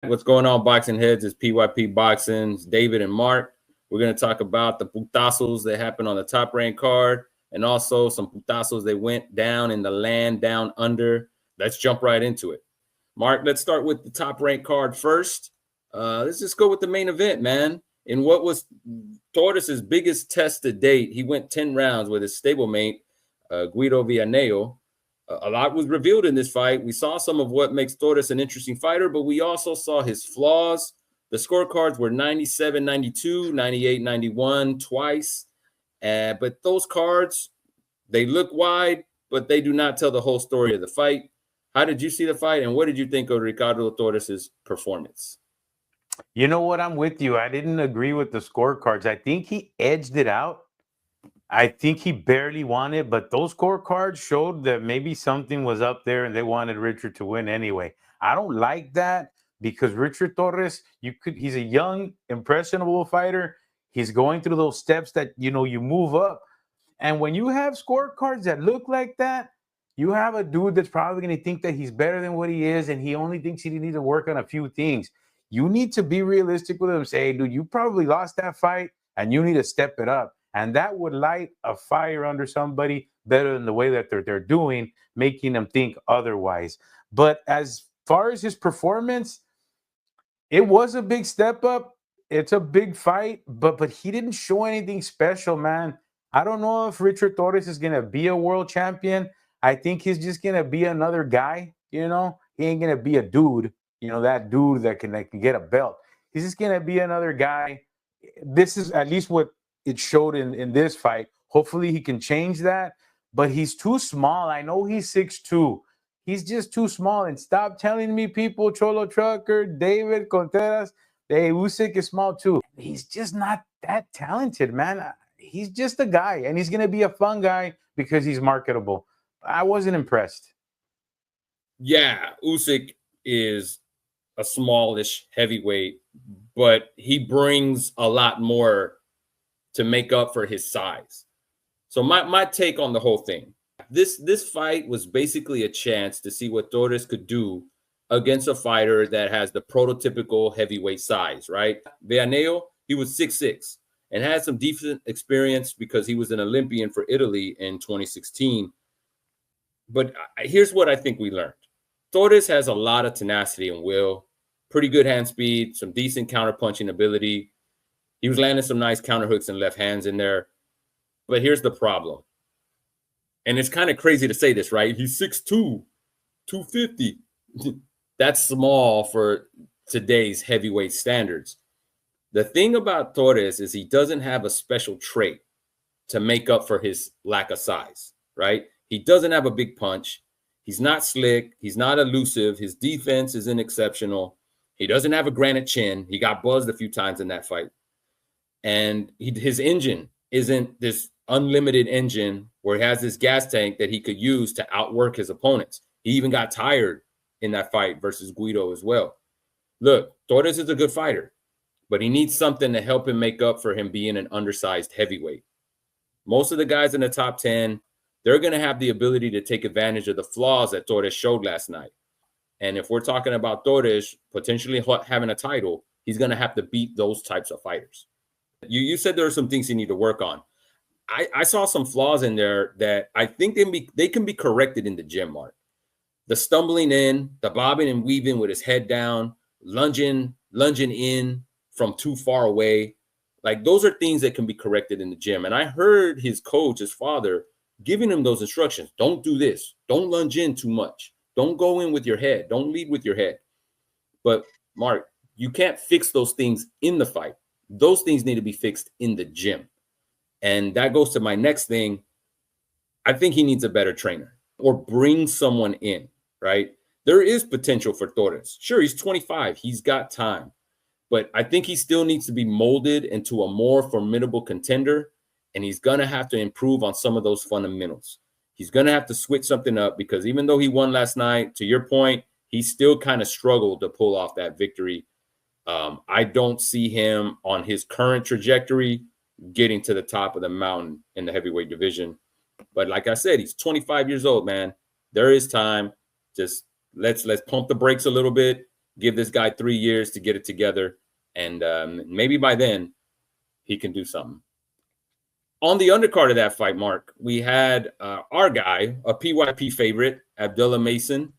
What's going on, Boxing Heads? It's PYP Boxing. It's David and Mark. We're going to talk about the putazos that happened on the top rank card and also some putazos that went down in the land down under. Let's jump right into it. Mark, let's start with the top rank card first. Let's just go with the main event, man. In what was Torres' biggest test to date, he went 10 rounds with his stablemate, Guido Vianuello. A lot was revealed in this fight. We saw some of what makes Torres an interesting fighter, but we also saw his flaws. The scorecards were 97-92, 98-91 twice. But those cards, they look wide, but they do not tell the whole story of the fight. How did you see the fight, and what did you think of Ricardo Torres' performance? You know what? I'm with you. I didn't agree with the scorecards. I think he edged it out. I think he barely won it, but those scorecards showed that maybe something was up there and they wanted Richard to win anyway. I don't like that because Richard Torres, he's a young, impressionable fighter. He's going through those steps that, you move up. And when you have scorecards that look like that, you have a dude that's probably going to think that he's better than what he is, and he only thinks he needs to work on a few things. You need to be realistic with him. Say, hey, dude, you probably lost that fight, and you need to step it up. And that would light a fire under somebody better than the way that they're doing, making them think otherwise. But as far as his performance, it was a big step up. It's a big fight, but he didn't show anything special, man. I don't know if Richard Torres is going to be a world champion. I think he's just going to be another guy, He ain't going to be a dude, that dude that can get a belt. He's just going to be another guy. This is at least what it showed in this fight. Hopefully he can change that, but he's too small. I know he's 6'2". He's just too small. And stop telling me, people, Cholo Trucker, David Contreras, hey, Usyk is small too. He's just not that talented, man. He's just a guy, and he's going to be a fun guy because he's marketable. I wasn't impressed. Yeah, Usyk is a smallish heavyweight, but he brings a lot more to make up for his size. So my take on the whole thing, this fight was basically a chance to see what Torres could do against a fighter that has the prototypical heavyweight size, right? Vianuello, he was 6'6" and had some decent experience because he was an Olympian for Italy in 2016. But here's what I think we learned. Torres has a lot of tenacity and will, pretty good hand speed, some decent counter-punching ability. He was landing some nice counter hooks and left hands in there. But here's the problem. And it's kind of crazy to say this, right? He's 6'2", 250. That's small for today's heavyweight standards. The thing about Torres is he doesn't have a special trait to make up for his lack of size, right? He doesn't have a big punch. He's not slick. He's not elusive. His defense isn't exceptional. He doesn't have a granite chin. He got buzzed a few times in that fight. And his engine isn't this unlimited engine where he has this gas tank that he could use to outwork his opponents. He even got tired in that fight versus Guido as well. Look, Torres is a good fighter, but he needs something to help him make up for him being an undersized heavyweight. Most of the guys in the top 10, they're going to have the ability to take advantage of the flaws that Torres showed last night. And if we're talking about Torres potentially having a title, he's going to have to beat those types of fighters. You said there are some things you need to work on. I saw some flaws in there that I think they can be corrected in the gym, Mark. The stumbling in, the bobbing and weaving with his head down, lunging in from too far away. Like, those are things that can be corrected in the gym. And I heard his coach, his father, giving him those instructions. Don't do this. Don't lunge in too much. Don't go in with your head. Don't lead with your head. But, Mark, you can't fix those things in the fight. Those things need to be fixed in the gym. And that goes to my next thing. I think he needs a better trainer or bring someone in, right? There is potential for Torres. Sure, he's 25. He's got time. But I think he still needs to be molded into a more formidable contender, and he's going to have to improve on some of those fundamentals. He's going to have to switch something up because even though he won last night, to your point, he still kind of struggled to pull off that victory. I don't see him on his current trajectory getting to the top of the mountain in the heavyweight division. But like I said, he's 25 years old, man. There is time. Just let's pump the brakes a little bit. Give this guy 3 years to get it together, and maybe by then he can do something. On the undercard of that fight, Mark, we had our guy, a PYP favorite, Abdullah Mason,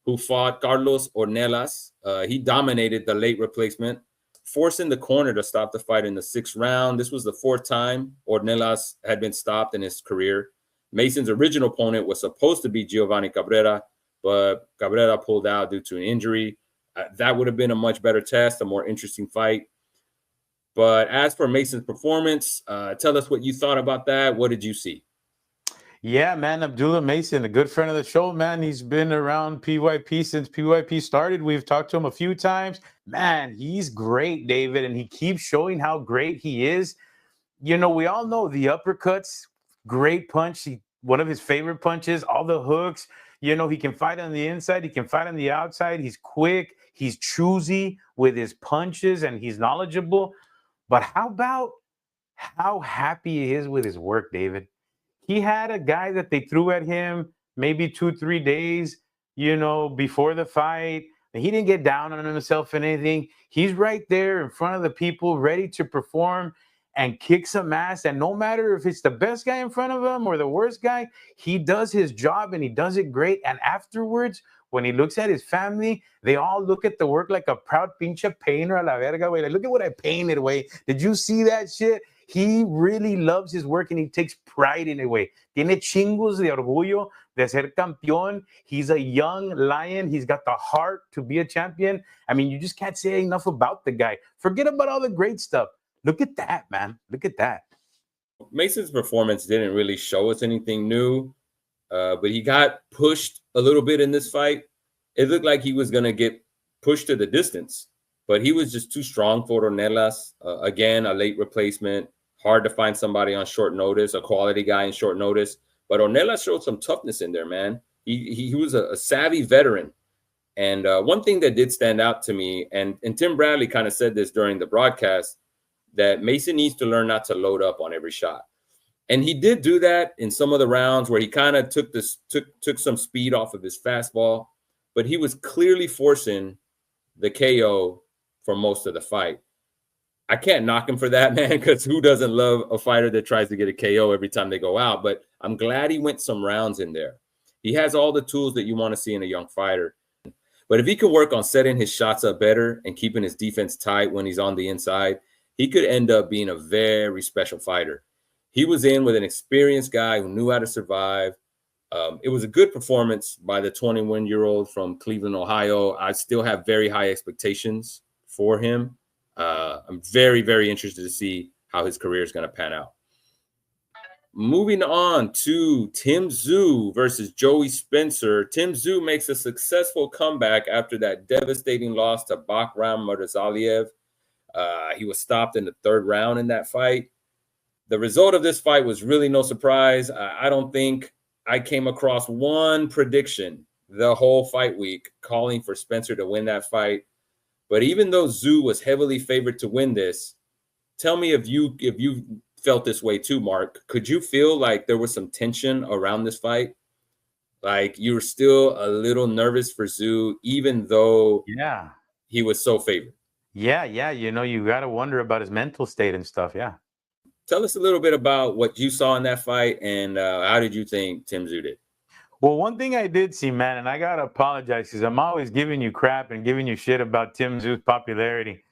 who fought Carlos Ornelas. He dominated the late replacement, forcing the corner to stop the fight in the 6th round. This was the 4th time Ornelas had been stopped in his career. Mason's original opponent was supposed to be Giovanni Cabrera, but Cabrera pulled out due to an injury. That would have been a much better test, a more interesting fight. But as for Mason's performance, tell us what you thought about that. What did you see? Yeah, man, Abdullah Mason, a good friend of the show, man. He's been around PYP since PYP started. We've talked to him a few times. Man, he's great, David, and he keeps showing how great he is. You know, we all know the uppercuts, great punch. One of his favorite punches, all the hooks. You know, he can fight on the inside. He can fight on the outside. He's quick. He's choosy with his punches, and he's knowledgeable. But how about how happy he is with his work, David? He had a guy that they threw at him maybe 2-3 days, you know, before the fight. And he didn't get down on himself and anything. He's right there in front of the people, ready to perform and kick some ass. And no matter if it's the best guy in front of him or the worst guy, he does his job and he does it great. And afterwards, when he looks at his family, they all look at the work like a proud pinche painter a la verga, way. Like, look at what I painted, way. Did you see that shit? He really loves his work and he takes pride in it, way. Tiene chingos de orgullo de ser campeón. He's a young lion. He's got the heart to be a champion. I mean, you just can't say enough about the guy. Forget about all the great stuff. Look at that, man. Look at that. Mason's performance didn't really show us anything new, but he got pushed a little bit in this fight. It looked like he was going to get pushed to the distance, but he was just too strong for Ornelas. Again, a late replacement. Hard to find somebody on short notice, a quality guy in short notice. But Ornelas showed some toughness in there, man. He was a savvy veteran. And one thing that did stand out to me, and Tim Bradley kind of said this during the broadcast, that Mason needs to learn not to load up on every shot. And he did do that in some of the rounds where he kind of took some speed off of his fastball, but he was clearly forcing the KO for most of the fight. I can't knock him for that, man, because who doesn't love a fighter that tries to get a KO every time they go out? But I'm glad he went some rounds in there. He has all the tools that you want to see in a young fighter. But if he can work on setting his shots up better and keeping his defense tight when he's on the inside, he could end up being a very special fighter. He was in with an experienced guy who knew how to survive. It was a good performance by the 21-year-old from Cleveland, Ohio. I still have very high expectations for him. I'm very, very interested to see how his career is going to pan out. Moving on to Tim Tszyu versus Joey Spencer. Tim Tszyu makes a successful comeback after that devastating loss to Bakhram Murtazaliev. He was stopped in the 3rd round in that fight. The result of this fight was really no surprise. I don't think I came across one prediction the whole fight week calling for Spencer to win that fight. But even though Tszyu was heavily favored to win this, tell me if you felt this way too, Mark. Could you feel like there was some tension around this fight? Like you were still a little nervous for Tszyu, even though he was so favored? Yeah. You know, you got to wonder about his mental state and stuff. Yeah. Tell us a little bit about what you saw in that fight and how did you think Tim Tszyu did? Well, one thing I did see, man, and I got to apologize because I'm always giving you crap and giving you shit about Tim Tszyu's popularity.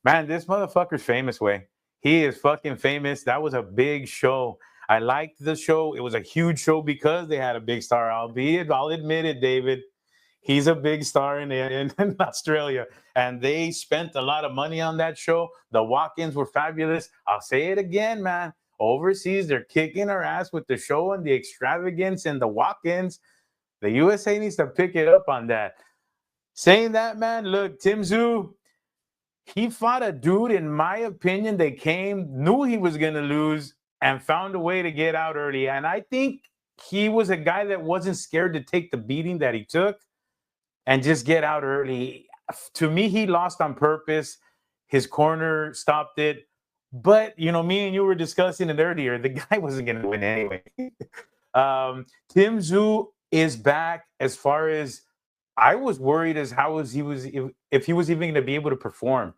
Man, this motherfucker's famous, way. He is fucking famous. That was a big show. I liked the show. It was a huge show because they had a big star, albeit, I'll admit it, David. He's a big star in Australia. And they spent a lot of money on that show. The walk-ins were fabulous. I'll say it again, man. Overseas, they're kicking our ass with the show and the extravagance and the walk-ins. The USA needs to pick it up on that. Saying that, man, look, Tim Tszyu, he fought a dude, in my opinion, knew he was going to lose and found a way to get out early. And I think he was a guy that wasn't scared to take the beating that he took and just get out early. To me, he lost on purpose. His corner stopped it. But, you know, me and you were discussing it earlier. The guy wasn't going to win anyway. Tim Tszyu is back as far as I was worried as how was he was if he was even going to be able to perform.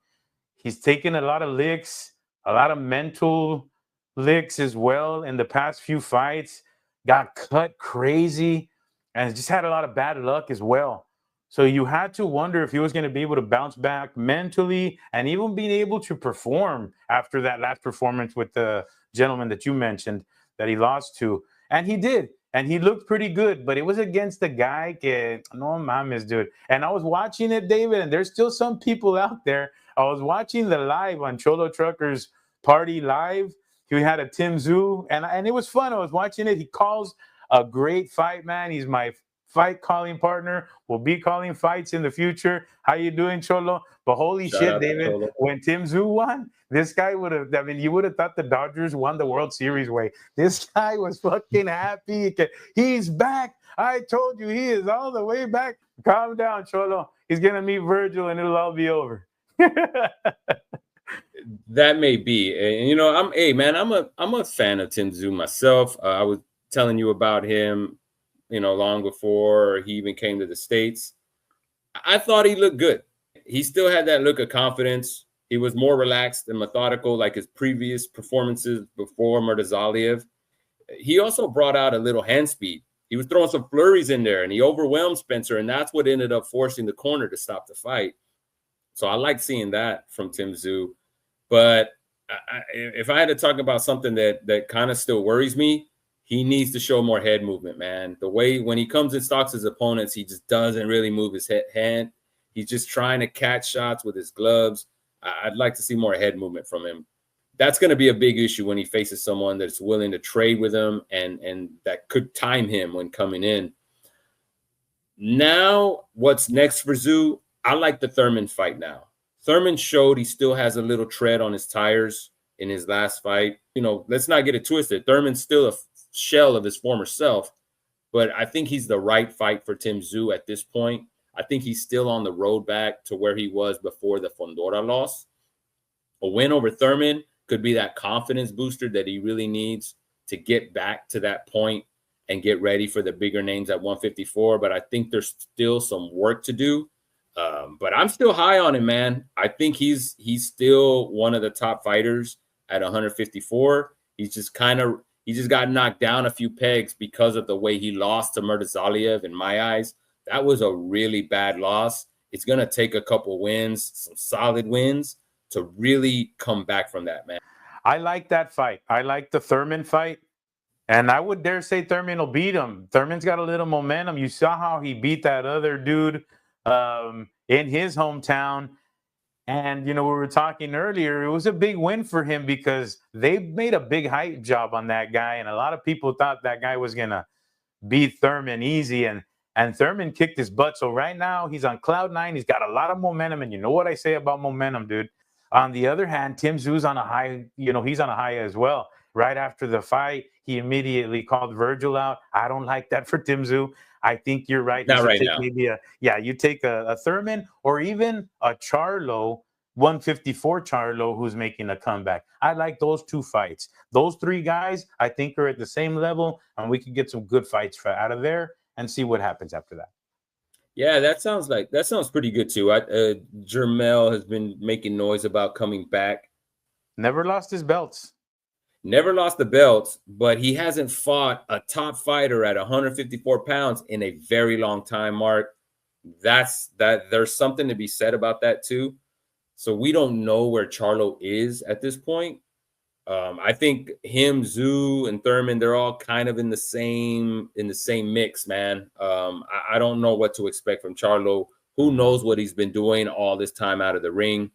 He's taken a lot of licks, a lot of mental licks as well in the past few fights. Got cut crazy, and just had a lot of bad luck as well. So you had to wonder if he was going to be able to bounce back mentally and even being able to perform after that last performance with the gentleman that you mentioned that he lost to. And he did. And he looked pretty good, but it was against the guy que no mames, dude. And I was watching it, David, and there's still some people out there. I was watching the live on Cholo Trucker's Party Live. He had a Tim Tszyu, and it was fun. I was watching it. He calls a great fight, man. He's my fight calling partner. We'll be calling fights in the future. How you doing, Cholo? But holy Shout shit, out to David, Cholo. when Tim Tszyu won, this guy would have, I mean, you would have thought the Dodgers won the World Series way. This guy was fucking happy. He's back. I told you he is all the way back. Calm down, Cholo. He's going to meet Virgil and it'll all be over. That may be. And you know, I'm a fan of Tim Tszyu myself. I was telling you about him, you know, long before he even came to the States. I thought he looked good. He still had that look of confidence. He was more relaxed and methodical like his previous performances before Murtazaliev. He also brought out a little hand speed. He was throwing some flurries in there, and he overwhelmed Spencer, and that's what ended up forcing the corner to stop the fight. So I like seeing that from Tim Tszyu. But if I had to talk about something that kind of still worries me, he needs to show more head movement, man. The way when he comes and stalks his opponents, he just doesn't really move his hand. He's just trying to catch shots with his gloves. I'd like to see more head movement from him. That's going to be a big issue when he faces someone that's willing to trade with him and that could time him when coming in. Now, what's next for Tszyu? I like the Thurman fight now. Thurman showed he still has a little tread on his tires in his last fight. You know, let's not get it twisted. Thurman's still a shell of his former self, but I think he's the right fight for Tim Tszyu at this point. I think he's still on the road back to where he was before the Fondora loss. A win over Thurman could be that confidence booster that he really needs to get back to that point and get ready for the bigger names at 154. But I think there's still some work to do. But I'm still high on him, man. I think he's still one of the top fighters at 154. He just got knocked down a few pegs because of the way he lost to Murtazaliev. In my eyes, that was a really bad loss. It's going to take a couple wins, some solid wins, to really come back from that, man. I like that fight. I like the Thurman fight. And I would dare say Thurman will beat him. Thurman's got a little momentum. You saw how he beat that other dude in his hometown. And, you know, we were talking earlier, it was a big win for him because they made a big hype job on that guy. And a lot of people thought that guy was going to beat Thurman easy. And Thurman kicked his butt. So right now he's on cloud nine. He's got a lot of momentum. And you know what I say about momentum, dude? On the other hand, Tim Tszyu's on a high, you know, he's on a high as well. Right after the fight, he immediately called Virgil out. I don't like that for Tim Tszyu. I think you're right. Not right now. Maybe you take a Thurman or even a Charlo, 154 Charlo, who's making a comeback. I like those two fights. Those three guys, I think, are at the same level, and we can get some good fights out of there and see what happens after that. Yeah, that sounds pretty good too. Jermell has been making noise about coming back. Never lost his belts. Never lost the belts, but he hasn't fought a top fighter at 154 pounds in a very long time, Mark. There's something to be said about that too. So we don't know where Charlo is at this point. I think him, Tszyu, and Thurman, they're all kind of in the same mix, man. I don't know what to expect from Charlo. Who knows what he's been doing all this time out of the ring?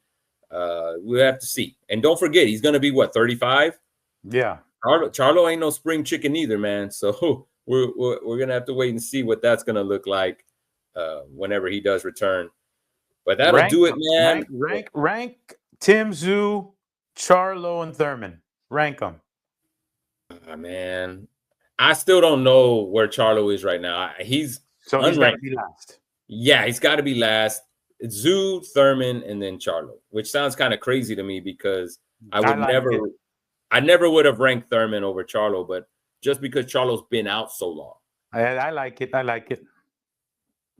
We'll have to see. And don't forget, he's going to be, 35? Yeah. Charlo ain't no spring chicken either, man. So we're going to have to wait and see what that's going to look like whenever he does return. But that'll do it, man. Rank Tim Tszyu, Charlo, and Thurman. Rank them. Man, I still don't know where Charlo is right now. He's got to be last. Yeah, he's got to be last. It's Tszyu, Thurman, and then Charlo, which sounds kind of crazy to me because I never would have ranked Thurman over Charlo, but just because Charlo's been out so long. I like it.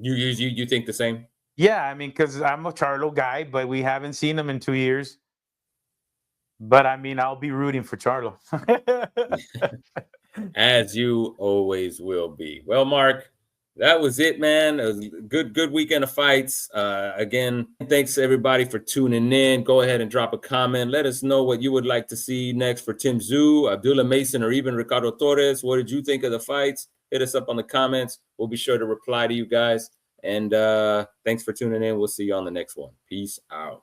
You think the same? Yeah, I mean, because I'm a Charlo guy, but we haven't seen him in 2 years. But I mean, I'll be rooting for Charlo. As you always will be. Well, Mark, that was it, man. It was a good weekend of fights. Again, thanks everybody for tuning in. Go ahead and drop a comment. Let us know what you would like to see next for Tim Tszyu, Abdullah Mason, or even Ricardo Torres. What did you think of the fights? Hit us up on the comments. We'll be sure to reply to you guys. And thanks for tuning in. We'll see you on the next one. Peace out.